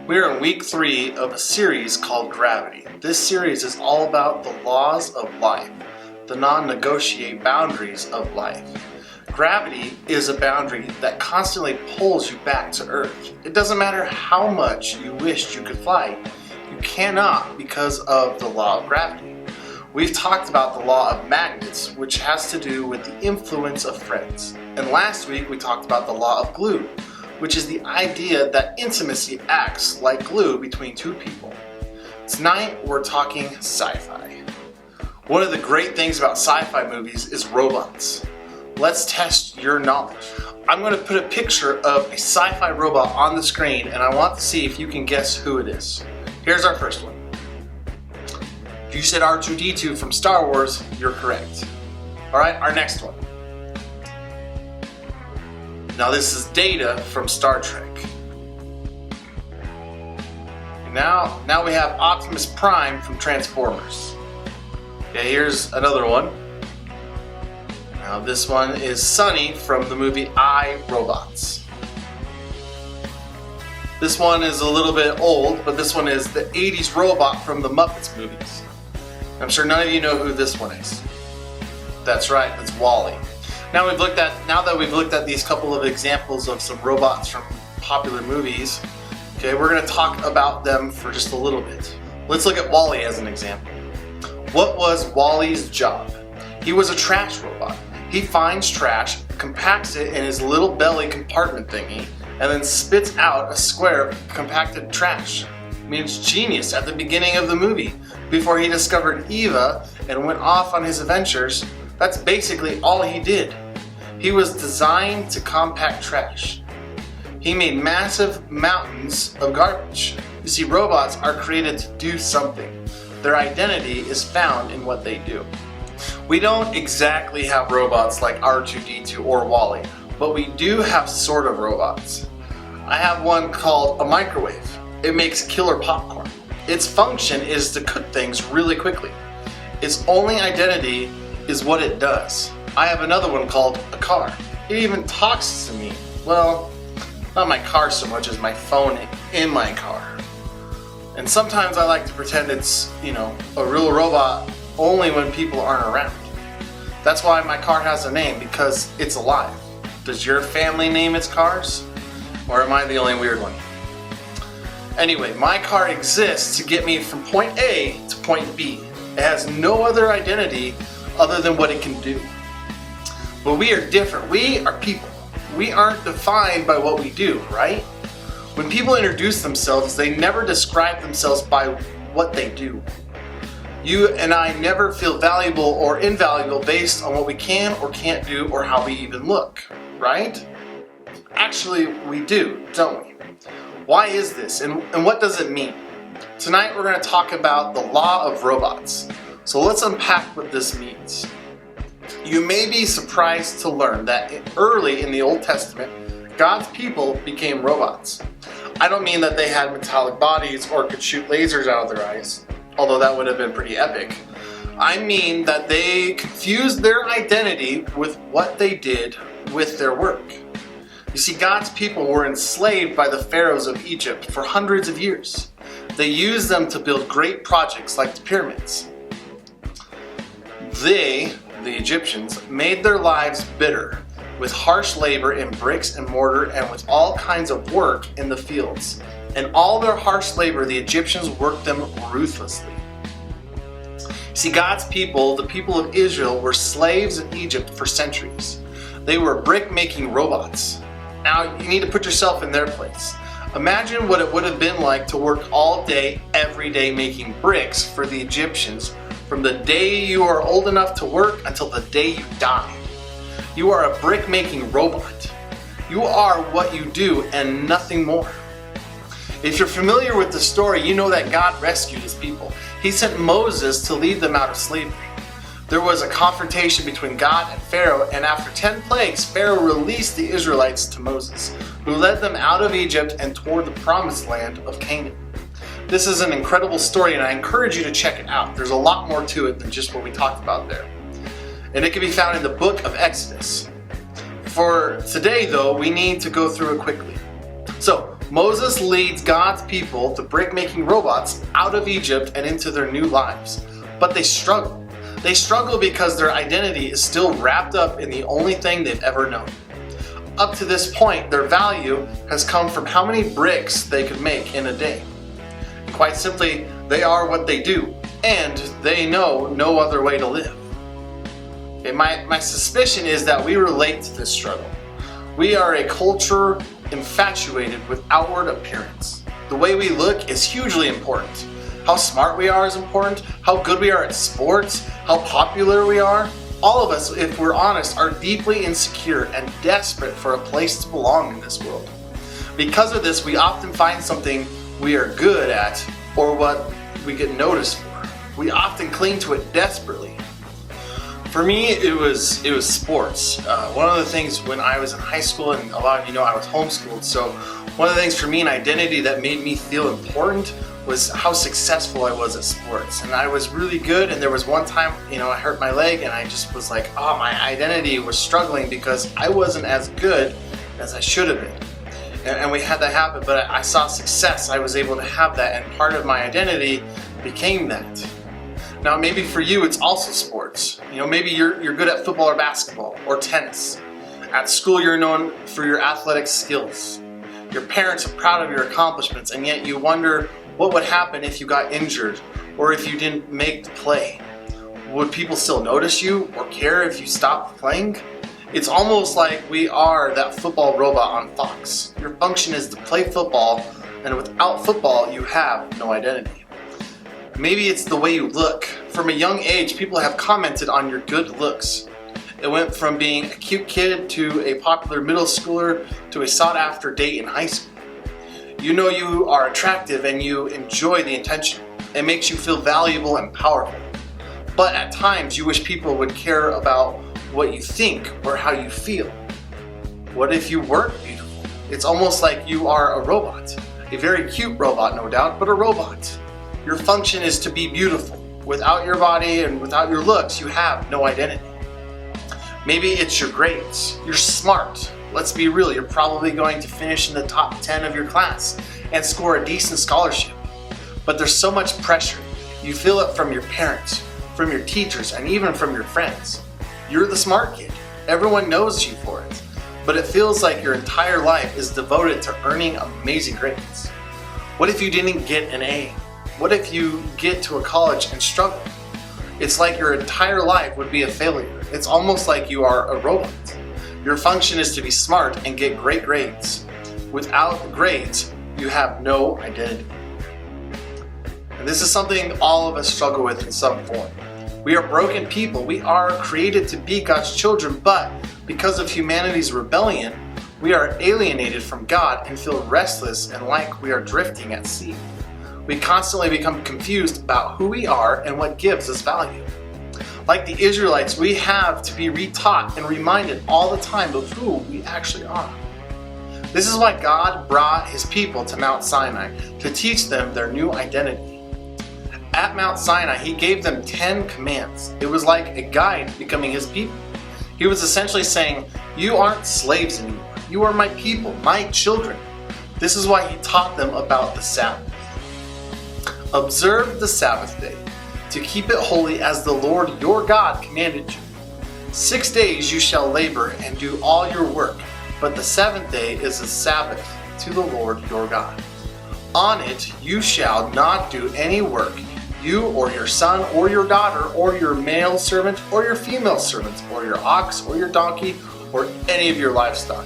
We are in week 3 of a series called Gravity. This series is all about the laws of life, the non-negotiable boundaries of life. Gravity is a boundary that constantly pulls you back to Earth. It doesn't matter how much you wished you could fly, you cannot because of the law of gravity. We've talked about the law of magnets, which has to do with the influence of friends. And last week we talked about the law of glue, which is the idea that intimacy acts like glue between two people. Tonight we're talking sci-fi. One of the great things about sci-fi movies is robots. Let's test your knowledge. I'm going to put a picture of a sci-fi robot on the screen and I want to see if you can guess who it is. Here's our first one. If you said R2-D2 from Star Wars, you're correct. Alright, our next one. Now this is Data from Star Trek. And now we have Optimus Prime from Transformers. Okay, here's another one. Now this one is Sunny from the movie I, Robots. This one is a little bit old, but this one is the 80s robot from the Muppets movies. I'm sure none of you know who this one is. That's right, it's Wall-E. Now that we've looked at these couple of examples of some robots from popular movies, okay, we're going to talk about them for just a little bit. Let's look at Wall-E as an example. What was Wall-E's job? He was a trash robot. He finds trash, compacts it in his little belly compartment thingy, and then spits out a square of compacted trash. I mean, it's genius at the beginning of the movie. Before he discovered Eva and went off on his adventures, that's basically all he did. He was designed to compact trash. He made massive mountains of garbage. You see, robots are created to do something. Their identity is found in what they do. We don't exactly have robots like R2-D2 or Wall-E, but we do have sort of robots. I have one called a microwave. It makes killer popcorn. Its function is to cook things really quickly. Its only identity is what it does. I have another one called a car. It even talks to me. Well, not my car so much as my phone in my car. And sometimes I like to pretend it's, a real robot only when people aren't around. That's why my car has a name, because it's alive. Does your family name its cars? Or am I the only weird one? Anyway, my car exists to get me from point A to point B. It has no other identity other than what it can do. But we are different. We are people. We aren't defined by what we do, right? When people introduce themselves, they never describe themselves by what they do. You and I never feel valuable or invaluable based on what we can or can't do or how we even look, right? Actually, we do, don't we? Why is this and what does it mean? Tonight we're going to talk about the law of robots. So let's unpack what this means. You may be surprised to learn that early in the Old Testament, God's people became robots. I don't mean that they had metallic bodies or could shoot lasers out of their eyes, although that would have been pretty epic. I mean that they confused their identity with what they did with their work. You see, God's people were enslaved by the pharaohs of Egypt for hundreds of years. They used them to build great projects like the pyramids. They, the Egyptians, made their lives bitter with harsh labor in bricks and mortar and with all kinds of work in the fields. And all their harsh labor, the Egyptians worked them ruthlessly. See, God's people, the people of Israel, were slaves in Egypt for centuries. They were brick-making robots. Now, you need to put yourself in their place. Imagine what it would have been like to work all day, every day making bricks for the Egyptians from the day you are old enough to work until the day you die. You are a brick-making robot. You are what you do and nothing more. If you're familiar with the story, you know that God rescued his people. He sent Moses to lead them out of slavery. There was a confrontation between God and Pharaoh, and after 10 plagues, Pharaoh released the Israelites to Moses, who led them out of Egypt and toward the promised land of Canaan. This is an incredible story, and I encourage you to check it out. There's a lot more to it than just what we talked about there. And it can be found in the book of Exodus. For today, though, we need to go through it quickly. So, Moses leads God's people, the brick-making robots, out of Egypt and into their new lives. But they struggle. They struggle because their identity is still wrapped up in the only thing they've ever known. Up to this point, their value has come from how many bricks they could make in a day. Quite simply, they are what they do, and they know no other way to live. Okay, my suspicion is that we relate to this struggle. We are a culture infatuated with outward appearance. The way we look is hugely important. How smart we are is important. How good we are at sports, how popular we are. All of us, if we're honest, are deeply insecure and desperate for a place to belong in this world. Because of this, we often find something we are good at or what we get noticed for. We often cling to it desperately. For me, it was sports. One of the things when I was in high school, and a lot of you know I was homeschooled, so one of the things for me, an identity that made me feel important was how successful I was at sports. And I was really good, and there was one time, I hurt my leg, and I just was like, my identity was struggling because I wasn't as good as I should have been. And we had that happen, but I saw success. I was able to have that, and part of my identity became that. Now, maybe for you, it's also sports. Maybe you're good at football or basketball or tennis. At school, you're known for your athletic skills. Your parents are proud of your accomplishments, and yet you wonder what would happen if you got injured or if you didn't make the play. Would people still notice you or care if you stopped playing? It's almost like we are that football robot on Fox. Your function is to play football, and without football, you have no identity. Maybe it's the way you look. From a young age, people have commented on your good looks. It went from being a cute kid to a popular middle schooler to a sought-after date in high school. You know you are attractive and you enjoy the attention. It makes you feel valuable and powerful. But at times, you wish people would care about what you think or how you feel. What if you weren't beautiful? It's almost like you are a robot. A very cute robot, no doubt, but a robot. Your function is to be beautiful. Without your body and without your looks, you have no identity. Maybe it's your grades. You're smart. Let's be real, you're probably going to finish in the top 10 of your class and score a decent scholarship. But there's so much pressure. You feel it from your parents, from your teachers, and even from your friends. You're the smart kid. Everyone knows you for it. But it feels like your entire life is devoted to earning amazing grades. What if you didn't get an A? What if you get to a college and struggle? It's like your entire life would be a failure. It's almost like you are a robot. Your function is to be smart and get great grades. Without grades, you have no identity. And this is something all of us struggle with in some form. We are broken people. We are created to be God's children, but because of humanity's rebellion, we are alienated from God and feel restless and like we are drifting at sea. We constantly become confused about who we are and what gives us value. Like the Israelites, we have to be retaught and reminded all the time of who we actually are. This is why God brought His people to Mount Sinai to teach them their new identity. At Mount Sinai, He gave them 10 commands. It was like a guide becoming His people. He was essentially saying, you aren't slaves anymore. You are my people, my children. This is why He taught them about the Sabbath. Observe the Sabbath day, to keep it holy as the Lord your God commanded you. 6 days you shall labor and do all your work, but the seventh day is a Sabbath to the Lord your God. On it you shall not do any work, you or your son or your daughter or your male servant or your female servant or your ox or your donkey or any of your livestock,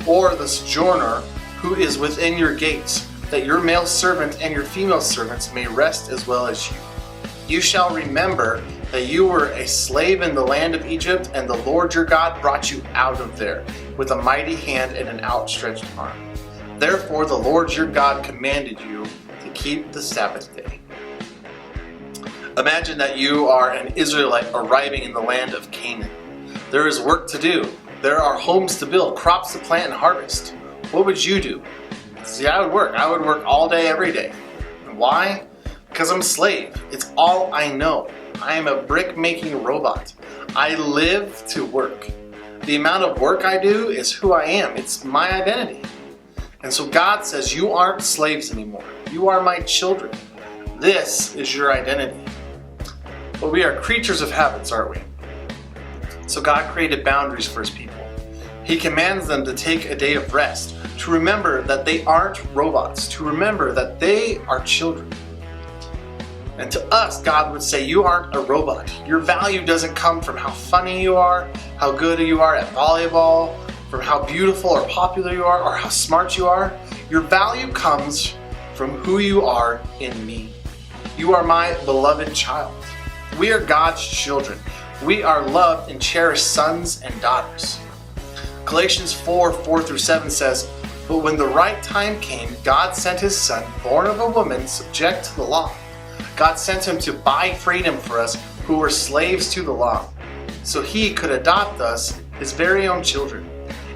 or the sojourner who is within your gates, that your male servant and your female servants may rest as well as you. You shall remember that you were a slave in the land of Egypt, and the Lord your God brought you out of there with a mighty hand and an outstretched arm. Therefore the Lord your God commanded you to keep the Sabbath day. Imagine that you are an Israelite arriving in the land of Canaan. There is work to do. There are homes to build, crops to plant and harvest. What would you do? See, I would work. I would work all day, every day. And why? Because I'm a slave. It's all I know. I am a brick-making robot. I live to work. The amount of work I do is who I am. It's my identity. And so God says, you aren't slaves anymore. You are my children. This is your identity. But we are creatures of habits, aren't we? So God created boundaries for his people. He commands them to take a day of rest, to remember that they aren't robots, to remember that they are children. And to us, God would say, you aren't a robot. Your value doesn't come from how funny you are, how good you are at volleyball, from how beautiful or popular you are, or how smart you are. Your value comes from who you are in me. You are my beloved child. We are God's children. We are loved and cherished sons and daughters. Galatians 4:4-7 says, but when the right time came, God sent his son, born of a woman, subject to the law. God sent him to buy freedom for us who were slaves to the law, so he could adopt us, his very own children.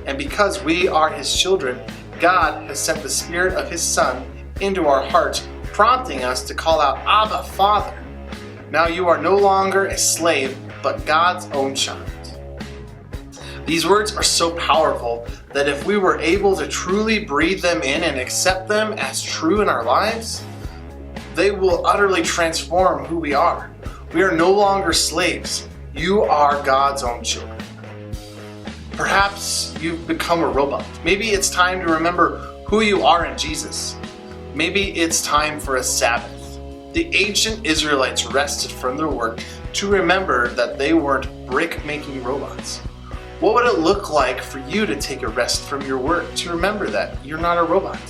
And because we are his children, God has sent the Spirit of his Son into our hearts, prompting us to call out, Abba, Father. Now you are no longer a slave, but God's own child. These words are so powerful that if we were able to truly breathe them in and accept them as true in our lives, they will utterly transform who we are. We are no longer slaves. You are God's own children. Perhaps you've become a robot. Maybe it's time to remember who you are in Jesus. Maybe it's time for a Sabbath. The ancient Israelites rested from their work to remember that they weren't brick-making robots. What would it look like for you to take a rest from your work to remember that you're not a robot?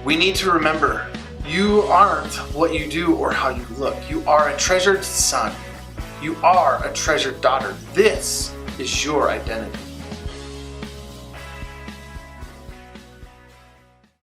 We need to remember you aren't what you do or how you look. You are a treasured son. You are a treasured daughter. This is your identity.